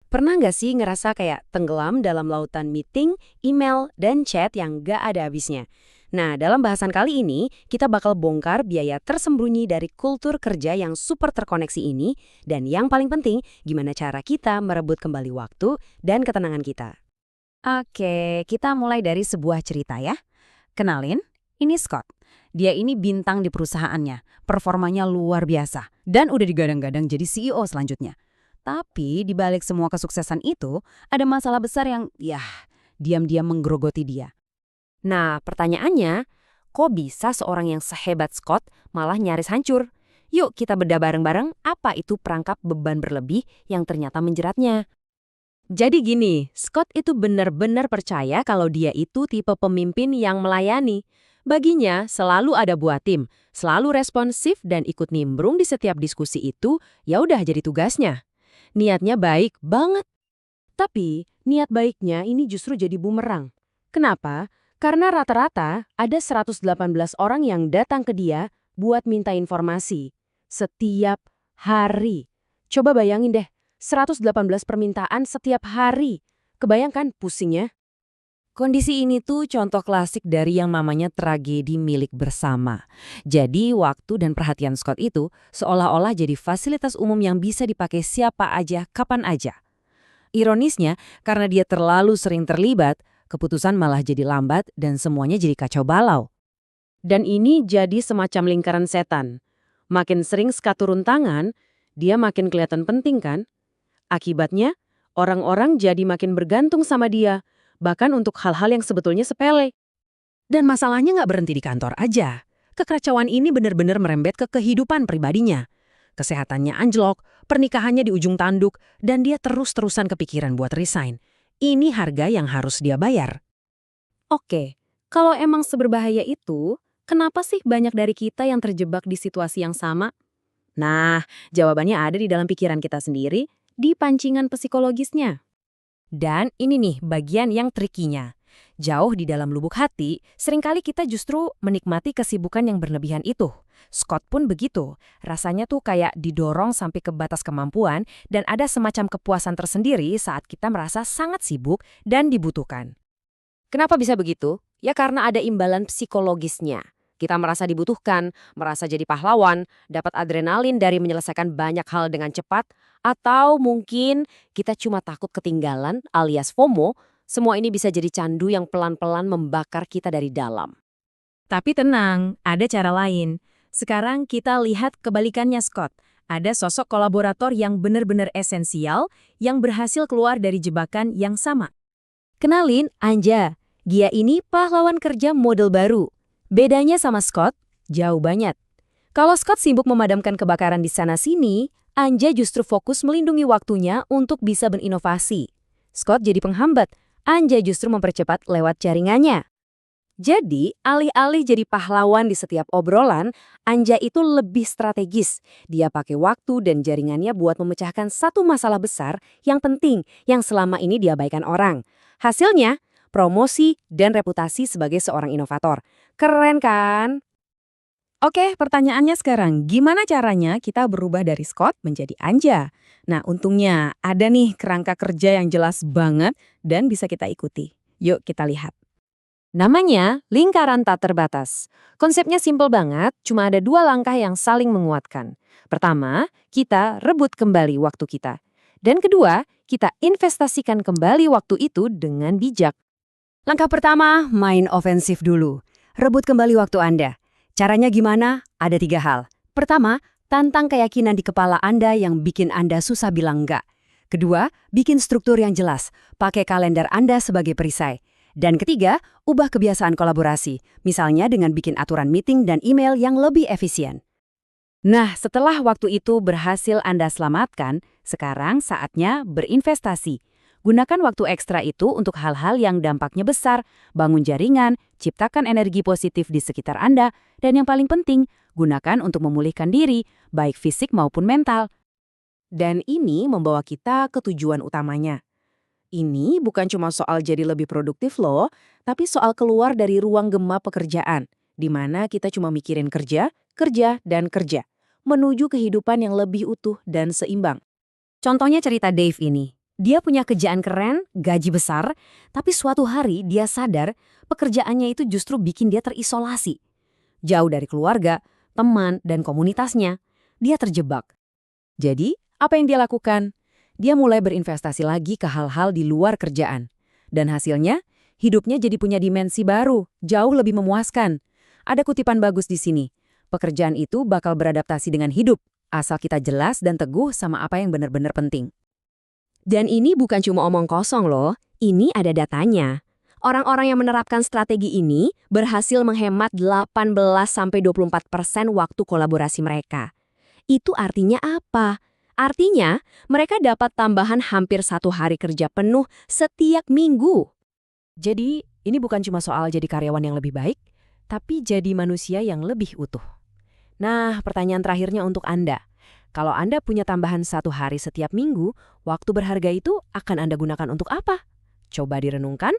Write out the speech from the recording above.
Pernah nggak sih ngerasa kayak tenggelam dalam lautan meeting, email, dan chat yang nggak ada habisnya? Nah, dalam bahasan kali ini, kita bakal bongkar biaya tersembunyi dari kultur kerja yang super terkoneksi ini, dan yang paling penting, gimana cara kita merebut kembali waktu dan ketenangan kita. Oke, kita mulai dari sebuah cerita ya. Kenalin, ini Scott. Dia ini bintang di perusahaannya, performanya luar biasa, dan udah digadang-gadang jadi CEO selanjutnya. Tapi di balik semua kesuksesan itu, ada masalah besar yang, diam-diam menggerogoti dia. Nah, pertanyaannya, kok bisa seorang yang sehebat Scott malah nyaris hancur? Yuk kita bedah bareng-bareng apa itu perangkap beban berlebih yang ternyata menjeratnya. Jadi gini, Scott itu benar-benar percaya kalau dia itu tipe pemimpin yang melayani. Baginya selalu ada buah tim, selalu responsif dan ikut nimbrung di setiap diskusi itu, ya udah jadi tugasnya. Niatnya baik banget. Tapi niat baiknya ini justru jadi bumerang. Kenapa? Karena rata-rata ada 118 orang yang datang ke dia buat minta informasi. Setiap hari. Coba bayangin deh, 118 permintaan setiap hari. Kebayangkan pusingnya? Kondisi ini tuh contoh klasik dari yang namanya tragedi milik bersama. Jadi waktu dan perhatian Scott itu seolah-olah jadi fasilitas umum yang bisa dipakai siapa aja, kapan aja. Ironisnya, karena dia terlalu sering terlibat, keputusan malah jadi lambat dan semuanya jadi kacau balau. Dan ini jadi semacam lingkaran setan. Makin sering Scott turun tangan, dia makin kelihatan penting kan? Akibatnya, orang-orang jadi makin bergantung sama dia, bahkan untuk hal-hal yang sebetulnya sepele. Dan masalahnya nggak berhenti di kantor aja. Kekacauan ini benar-benar merembet ke kehidupan pribadinya. Kesehatannya anjlok, pernikahannya di ujung tanduk, dan dia terus-terusan kepikiran buat resign. Ini harga yang harus dia bayar. Oke, kalau emang seberbahaya itu, kenapa sih banyak dari kita yang terjebak di situasi yang sama? Nah, jawabannya ada di dalam pikiran kita sendiri, di pancingan psikologisnya. Dan ini nih bagian yang trikinya. Jauh di dalam lubuk hati, seringkali kita justru menikmati kesibukan yang berlebihan itu. Scott pun begitu. Rasanya tuh kayak didorong sampai ke batas kemampuan dan ada semacam kepuasan tersendiri saat kita merasa sangat sibuk dan dibutuhkan. Kenapa bisa begitu? Ya karena ada imbalan psikologisnya. Kita merasa dibutuhkan, merasa jadi pahlawan, dapat adrenalin dari menyelesaikan banyak hal dengan cepat, atau mungkin kita cuma takut ketinggalan alias FOMO, semua ini bisa jadi candu yang pelan-pelan membakar kita dari dalam. Tapi tenang, ada cara lain. Sekarang kita lihat kebalikannya Scott. Ada sosok kolaborator yang benar-benar esensial yang berhasil keluar dari jebakan yang sama. Kenalin, Anja. Dia ini pahlawan kerja model baru. Bedanya sama Scott, jauh banget. Kalau Scott sibuk memadamkan kebakaran di sana-sini, Anja justru fokus melindungi waktunya untuk bisa berinovasi. Scott jadi penghambat, Anja justru mempercepat lewat jaringannya. Jadi, alih-alih jadi pahlawan di setiap obrolan, Anja itu lebih strategis. Dia pakai waktu dan jaringannya buat memecahkan satu masalah besar yang penting yang selama ini diabaikan orang. Hasilnya, promosi dan reputasi sebagai seorang inovator. Keren kan? Oke, pertanyaannya sekarang, gimana caranya kita berubah dari Scott menjadi Anja? Nah, untungnya ada nih kerangka kerja yang jelas banget dan bisa kita ikuti. Yuk kita lihat. Namanya lingkaran tak terbatas. Konsepnya simpel banget, cuma ada dua langkah yang saling menguatkan. Pertama, kita rebut kembali waktu kita. Dan kedua, kita investasikan kembali waktu itu dengan bijak. Langkah pertama, main ofensif dulu. Rebut kembali waktu Anda. Caranya gimana? Ada 3 hal. Pertama, tantang keyakinan di kepala Anda yang bikin Anda susah bilang enggak. Kedua, bikin struktur yang jelas. Pakai kalender Anda sebagai perisai. Dan ketiga, ubah kebiasaan kolaborasi. Misalnya dengan bikin aturan meeting dan email yang lebih efisien. Nah, setelah waktu itu berhasil Anda selamatkan, sekarang saatnya berinvestasi. Gunakan waktu ekstra itu untuk hal-hal yang dampaknya besar, bangun jaringan, ciptakan energi positif di sekitar Anda, dan yang paling penting, gunakan untuk memulihkan diri, baik fisik maupun mental. Dan ini membawa kita ke tujuan utamanya. Ini bukan cuma soal jadi lebih produktif loh, tapi soal keluar dari ruang gema pekerjaan, di mana kita cuma mikirin kerja, kerja, dan kerja, menuju kehidupan yang lebih utuh dan seimbang. Contohnya cerita Dave ini. Dia punya kerjaan keren, gaji besar, tapi suatu hari dia sadar pekerjaannya itu justru bikin dia terisolasi. Jauh dari keluarga, teman, dan komunitasnya. Dia terjebak. Jadi, apa yang dia lakukan? Dia mulai berinvestasi lagi ke hal-hal di luar kerjaan. Dan hasilnya, hidupnya jadi punya dimensi baru, jauh lebih memuaskan. Ada kutipan bagus di sini. Pekerjaan itu bakal beradaptasi dengan hidup, asal kita jelas dan teguh sama apa yang benar-benar penting. Dan ini bukan cuma omong kosong loh, ini ada datanya. Orang-orang yang menerapkan strategi ini berhasil menghemat 18–24% waktu kolaborasi mereka. Itu artinya apa? Artinya, mereka dapat tambahan hampir 1 hari kerja penuh setiap minggu. Jadi, ini bukan cuma soal jadi karyawan yang lebih baik, tapi jadi manusia yang lebih utuh. Nah, pertanyaan terakhirnya untuk Anda. Kalau Anda punya tambahan 1 hari setiap minggu, waktu berharga itu akan Anda gunakan untuk apa? Coba direnungkan.